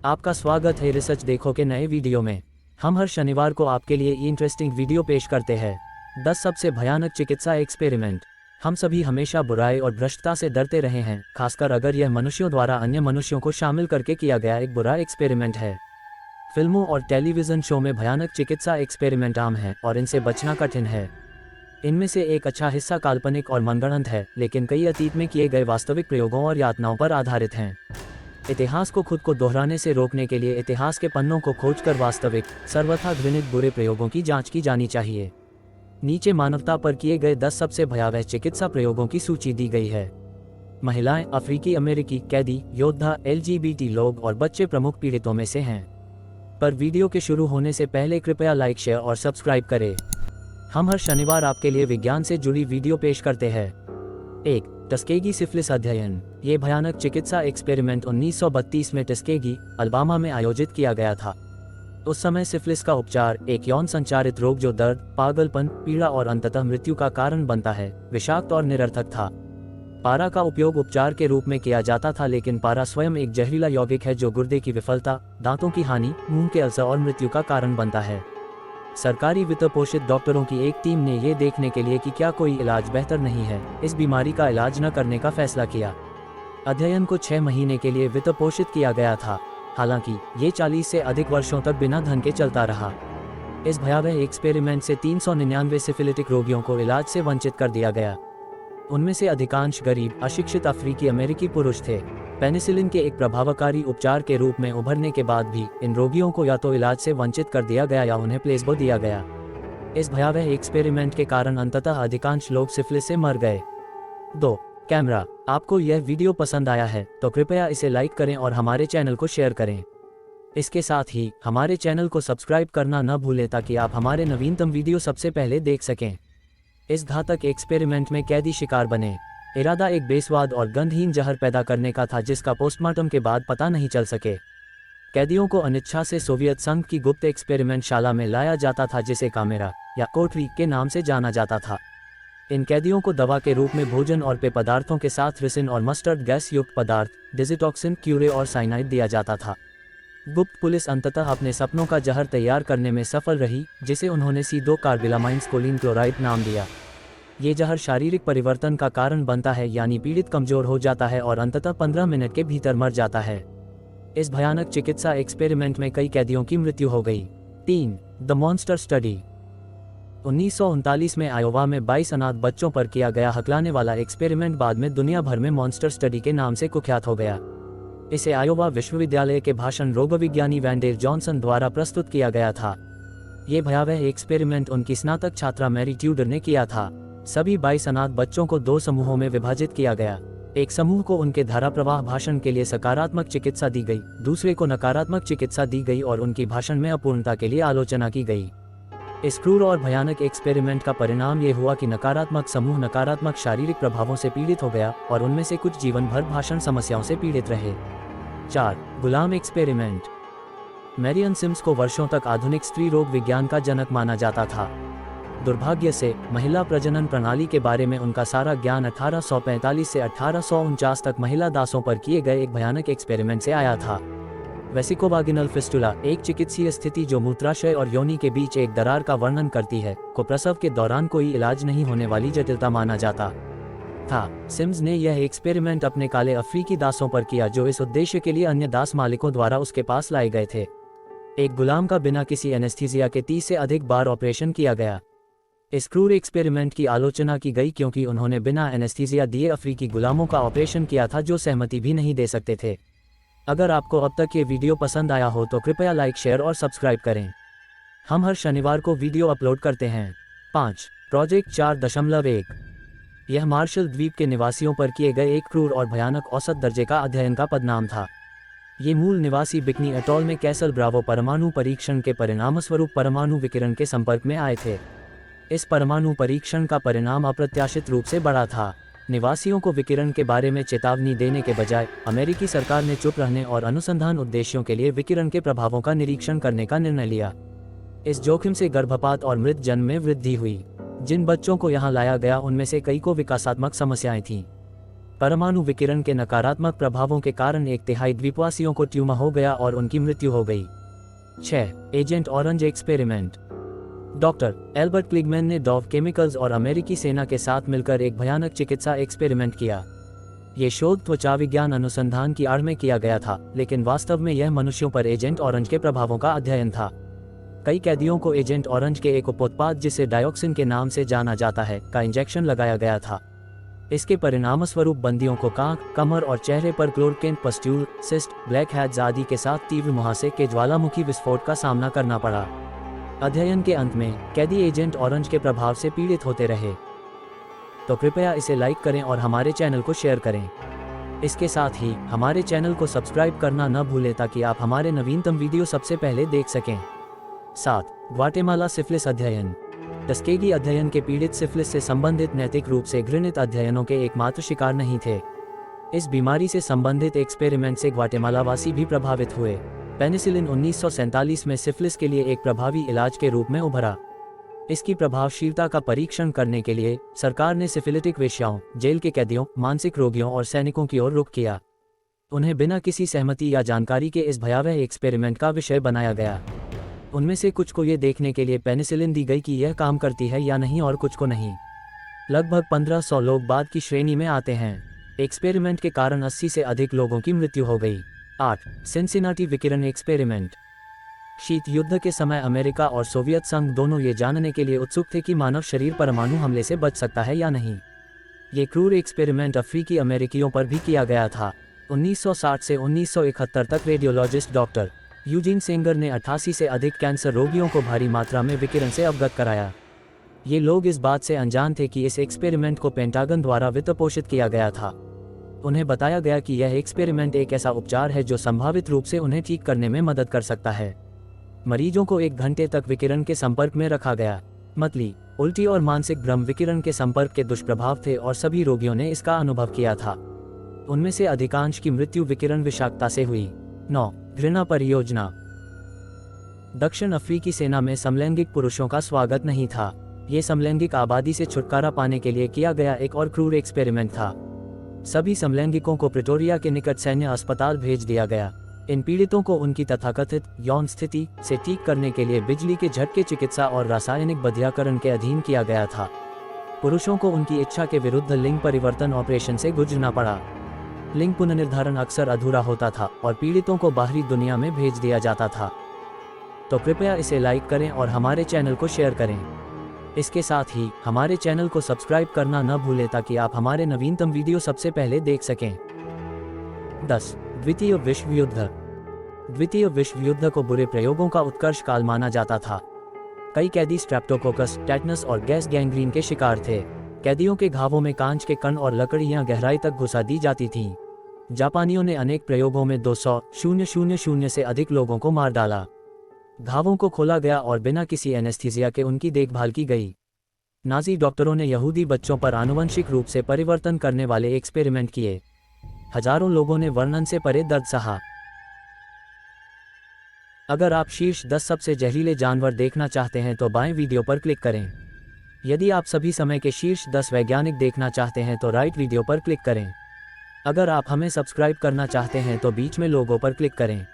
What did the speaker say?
आपका स्वागत है रिसर्च देखो के नए वीडियो में। हम हर शनिवार को आपके लिए इंटरेस्टिंग वीडियो पेश करते हैं। 10 सबसे भयानक चिकित्सा एक्सपेरिमेंट। हम सभी हमेशा बुराई और भ्रष्टता से डरते रहे हैं, खासकर अगर यह मनुष्यों द्वारा अन्य मनुष्यों को शामिल करके किया गया एक बुरा एक्सपेरिमेंट है। फिल्मों और टेलीविजन शो में भयानक चिकित्सा एक्सपेरिमेंट आम हैं और इनसे बचना कठिन है। इनमें से एक अच्छा हिस्सा काल्पनिक और मनगढ़ंत है, लेकिन कई अतीत में किए गए वास्तविक प्रयोगों और यातनाओं पर आधारित हैं। इतिहास को खुद को दोहराने से रोकने के लिए इतिहास के पन्नों को खोजकर वास्तविक, सर्वथा घृणित बुरे प्रयोगों की जांच की जानी चाहिए। नीचे मानवता पर किए गए 10 सबसे भयावह चिकित्सा प्रयोगों की सूची दी गई है। महिलाएं, अफ्रीकी अमेरिकी कैदी, योद्धा, LGBT लोग और बच्चे प्रमुख पीड़ितों में से हैं। पर वीडियो के शुरू होने से पहले कृपया लाइक, शेयर और सब्सक्राइब करें। हम हर शनिवार आपके लिए विज्ञान से जुड़ी वीडियो पेश करते हैं। 1. टस्केगी सिफिलिस अध्ययन। ये भयानक चिकित्सा एक्सपेरिमेंट 1932 में टस्केगी, अल्बामा में आयोजित किया गया था। उस समय सिफिलिस का उपचार, एक यौन संचारित रोग जो दर्द, पागलपन, पीड़ा और अंततः मृत्यु का कारण बनता है, विषाक्त और निरर्थक था। पारा का उपयोग उपचार के रूप में किया जाता था, लेकिन पारा स्वयं एक जहरीला यौगिक है जो गुर्दे की विफलता, दांतों की हानि, मुंह के अल्सर और मृत्यु का कारण बनता है। सरकारी वित्त पोषित डॉक्टरों की एक टीम ने ये देखने के लिए कि क्या कोई इलाज बेहतर नहीं है, इस बीमारी का इलाज न करने का फैसला किया। अध्ययन को 6 महीने के लिए वित्त पोषित किया गया था, हालांकि ये 40 से अधिक वर्षों तक बिना धन के चलता रहा। इस भयावह एक्सपेरिमेंट से 399 सिफिलिटिक रोगियों को इलाज से वंचित कर दिया गया। उनमें से अधिकांश गरीब, अशिक्षित अफ्रीकी अमेरिकी पुरुष थे। पेनिसिलिन के एक प्रभावकारी उपचार के रूप में उभरने के बाद भी इन रोगियों को या तो इलाज से वंचित कर दिया गया या उन्हें प्लेसबो दिया गया। इस भयावह एक्सपेरिमेंट के कारण अंततः अधिकांश लोग सिफिलिस से मर गए। 2. कैमरा। आपको यह वीडियो पसंद आया है तो कृपया इसे लाइक करें और हमारे चैनल को शेयर करें। इसके साथ ही हमारे चैनल को सब्सक्राइब करना न भूलें ताकि आप हमारे नवीनतम वीडियो सबसे पहले देख सकें। इस घातक एक्सपेरिमेंट में कैदी शिकार बने। इरादा एक बेस्वाद और गंधहीन जहर पैदा करने का था जिसका पोस्टमार्टम के बाद पता नहीं चल सके। कैदियों को अनिच्छा से सोवियत संघ की गुप्त एक्सपेरिमेंट शाला में लाया जाता था, जिसे कामेरा या कोठरी के नाम से जाना जाता था। इन कैदियों को दवा के रूप में भोजन और पेय पदार्थों के साथ रिसिन और मस्टर्ड गैस युक्त पदार्थ, डिजिटॉक्सिन, क्यूरे और साइनाइड दिया जाता था। गुप्त पुलिस अंततः अपने सपनों का जहर तैयार करने में सफल रही, जिसे उन्होंने C2 कार्बिलामाइन स्कोलिन क्लोराइड नाम दिया। ये जहर शारीरिक परिवर्तन का कारण बनता है, यानी पीड़ित कमजोर हो जाता है और अंततः 15 मिनट के भीतर मर जाता है। इस भयानक चिकित्सा एक्सपेरिमेंट में कई कैदियों की मृत्यु हो गई। 3. The monster study. 1939 में आयोवा में 22 अनाथ बच्चों पर किया गया हकलाने वाला एक्सपेरिमेंट बाद में दुनिया भर में मॉन्स्टर स्टडी के नाम से कुख्यात हो गया। इसे आयोवा विश्वविद्यालय के भाषण रोगविज्ञानी वैंडेल जॉनसन द्वारा प्रस्तुत किया गया था। ये भयावह एक्सपेरिमेंट उनकी स्नातक छात्रा मैरी ट्यूडर ने किया था। सभी 22 अनाथ बच्चों को 2 समूहों में विभाजित किया गया। एक समूह को उनके धारा प्रवाह भाषण के लिए सकारात्मक चिकित्सा दी गई, दूसरे को नकारात्मक चिकित्सा दी गई और उनकी भाषण में अपूर्णता के लिए आलोचना की गई। इस क्रूर और भयानक एक्सपेरिमेंट का परिणाम ये हुआ कि नकारात्मक समूह नकारात्मक शारीरिक प्रभावों से पीड़ित हो गया और उनमें से कुछ जीवन भर भाषण समस्याओं से पीड़ित रहे। 4. गुलाम एक्सपेरिमेंट। मैरियन सिम्स को वर्षों तक आधुनिक स्त्री रोग विज्ञान का जनक माना जाता था। दुर्भाग्य से महिला प्रजनन प्रणाली के बारे में उनका सारा ज्ञान 1845 से 1849 तक महिला दासों पर किए गए एक भयानक एक्सपेरिमेंट से आया था। वेसिकोवागिनल फिस्टुला, एक चिकित्सीय स्थिति जो मूत्राशय और योनि के बीच एक दरार का वर्णन करती है, को प्रसव के दौरान कोई इलाज नहीं होने वाली जटिलता माना जाता था। सिम्स ने यह एक्सपेरिमेंट अपने काले अफ्रीकी दासों पर किया जो इस उद्देश्य के लिए अन्य दास मालिकों द्वारा उसके पास लाए गए थे। एक गुलाम का बिना किसी एनेस्थीसिया के 30 से अधिक बार ऑपरेशन किया गया। इस क्रूर एक्सपेरिमेंट की आलोचना की गई क्योंकि उन्होंने बिना एनेस्थीसिया दिए अफ्रीकी गुलामों का ऑपरेशन किया था जो सहमति भी नहीं दे सकते थे। अगर आपको अब तक ये वीडियो पसंद आया हो तो कृपया लाइक, शेयर और सब्सक्राइब करें। हम हर शनिवार को वीडियो अपलोड करते हैं। 5. प्रोजेक्ट 4.1। यह मार्शल द्वीप के निवासियों पर किए गए एक क्रूर और भयानक औसत दर्जे का अध्ययन का पदनाम था। ये मूल निवासी बिकनी अटॉल में कैसल ब्रावो परमाणु परीक्षण के परिणामस्वरूप परमाणु विकिरण के संपर्क में आए थे। इस परमाणु परीक्षण का परिणाम अप्रत्याशित रूप से बड़ा था। निवासियों को विकिरण के बारे में चेतावनी देने के बजाय अमेरिकी सरकार ने चुप रहने और अनुसंधान उद्देश्यों के लिए विकिरण के प्रभावों का निरीक्षण करने का निर्णय लिया। इस जोखिम से गर्भपात और मृत जन्म में वृद्धि हुई। जिन बच्चों को यहाँ लाया गया उनमें से कई को विकासात्मक समस्याएं थीं। परमाणु विकिरण के नकारात्मक प्रभावों के कारण 1/3 द्वीपवासियों को ट्यूमर हो गया और उनकी मृत्यु हो गई। 6. Agent orange experiment. Doctor Albert Kligman ने डॉव केमिकल्स और अमेरिकी सेना के साथ मिलकर एक भयानक चिकित्सा एक्सपेरिमेंट किया। ये शोध त्वचा विज्ञान अनुसंधान की आड़ में किया गया था, लेकिन वास्तव में यह मनुष्यों पर एजेंट ऑरेंज के प्रभावों का अध्ययन था। कई कैदियों को एजेंट ऑरेंज के एक उपोत्पाद जिसे डायोक्सिन के नाम से जाना जाता है का इंजेक्शन लगाया गया था। इसके परिणामस्वरूप बंदियों को कांख, कमर और चेहरे पर क्लोरकेन पस्ट्यूल, सिस्ट, ब्लैक हैड्स आदि के साथ तीव्र मुहासे के ज्वालामुखी विस्फोट का सामना करना पड़ा। अध्ययन के अंत में कैदी एजेंट ऑरेंज के प्रभाव से पीड़ित होते रहे। तो कृपया इसे लाइक करें और हमारे चैनल को शेयर करें। इसके साथ ही हमारे चैनल को सब्सक्राइब करना न भूलें ताकि आप हमारे नवीनतम वीडियो सबसे पहले देख सकें। 7. ग्वाटेमाला सिफिलिस अध्ययन। टस्केगी अध्ययन के पीड़ित सिफिलिस से संबंधित नैतिक रूप से घृणित अध्ययनों के एकमात्र शिकार नहीं थे। इस बीमारी से संबंधित एक्सपेरिमेंट से ग्वाटेमालावासी भी प्रभावित हुए। पेनिसिलिन 1947 में सिफिलिस के लिए एक प्रभावी इलाज के रूप में उभरा। इसकी प्रभावशीलता का परीक्षण करने के लिए सरकार ने सिफिलिटिक वेश्याओं, जेल के कैदियों, मानसिक रोगियों और सैनिकों की ओर रुख किया। उन्हें बिना किसी सहमति या जानकारी के इस भयावह एक्सपेरिमेंट का विषय बनाया गया। उनमें से कुछ को ये देखने के लिए पेनिसिलिन दी गई कि यह काम करती है या नहीं और कुछ को नहीं। लगभग 1500 लोग बाद की श्रेणी में आते हैं। एक्सपेरिमेंट के कारण 80 से अधिक लोगों की मृत्यु हो गई। 8. सिंसिनाटी विकिरण एक्सपेरिमेंट। शीत युद्ध के समय अमेरिका और सोवियत संघ दोनों ये जानने के लिए उत्सुक थे कि मानव शरीर परमाणु हमले से बच सकता है या नहीं। ये क्रूर एक्सपेरिमेंट अफ्रीकी अमेरिकियों पर भी किया गया था। 1960 से 1971 तक रेडियोलॉजिस्ट डॉक्टर यूजीन सेंगर ने 88 से अधिक कैंसर रोगियों को भारी मात्रा में विकिरण से अवगत कराया। ये लोग इस बात से अनजान थे कि इस एक्सपेरिमेंट को पेंटागन द्वारा वित्तपोषित किया गया था। उन्हें बताया गया कि यह एक्सपेरिमेंट एक ऐसा उपचार है जो संभावित रूप से उन्हें ठीक करने में मदद कर सकता है। मरीजों को 1 घंटे तक विकिरण के संपर्क में रखा गया। मतली, उल्टी और मानसिक भ्रम विकिरण के संपर्क के दुष्प्रभाव थे और सभी रोगियों ने इसका अनुभव किया था। उनमें से अधिकांश की मृत्यु विकिरण विषाक्तता से हुई। 9. घृणा परियोजना। दक्षिण अफ्रीकी सेना में समलैंगिक पुरुषों का स्वागत नहीं था। ये समलैंगिक आबादी से छुटकारा पाने के लिए किया गया एक और क्रूर एक्सपेरिमेंट था। सभी समलैंगिकों को प्रिटोरिया के निकट सैन्य अस्पताल भेज दिया गया। इन पीड़ितों को उनकी तथाकथित यौन स्थिति से ठीक करने के लिए बिजली के झटके चिकित्सा और रासायनिक बधियाकरण के अधीन किया गया था। पुरुषों को उनकी इच्छा के विरुद्ध लिंग परिवर्तन ऑपरेशन से गुजरना पड़ा। लिंग पुनर्निर्धारण अक्सर अधूरा होता था और पीड़ितों को बाहरी दुनिया में भेज दिया जाता था। तो कृपया इसे लाइक करें और हमारे चैनल को शेयर करें। इसके साथ ही हमारे चैनल को सब्सक्राइब करना न भूलें ताकि आप हमारे नवीनतम वीडियो सबसे पहले देख सकें। 10. द्वितीय विश्व युद्ध। द्वितीय विश्व युद्ध को बुरे प्रयोगों का उत्कर्ष काल माना जाता था। कई कैदी स्ट्रेप्टोकोकस, टेटनस और गैस गैंग्रीन के शिकार थे। कैदियों के घावों में कांच के कण और लकड़ियां गहराई तक घुसा दी जाती थीं। जापानियों ने अनेक प्रयोगों में 200,000 से अधिक लोगों को मार डाला। घावों को खोला गया और बिना किसी एनेस्थीसिया के उनकी देखभाल की गई। नाजी डॉक्टरों ने यहूदी बच्चों पर आनुवंशिक रूप से परिवर्तन करने वाले एक्सपेरिमेंट किए। हजारों लोगों ने वर्णन से परे दर्द सहा। अगर आप शीर्ष 10 सबसे जहरीले जानवर देखना चाहते हैं तो बाएं वीडियो पर क्लिक करें। यदि आप सभी समय के शीर्ष 10 वैज्ञानिक देखना चाहते हैं तो राइट वीडियो पर क्लिक करें। अगर आप हमें सब्सक्राइब करना चाहते हैं तो बीच में लोगो पर क्लिक करें।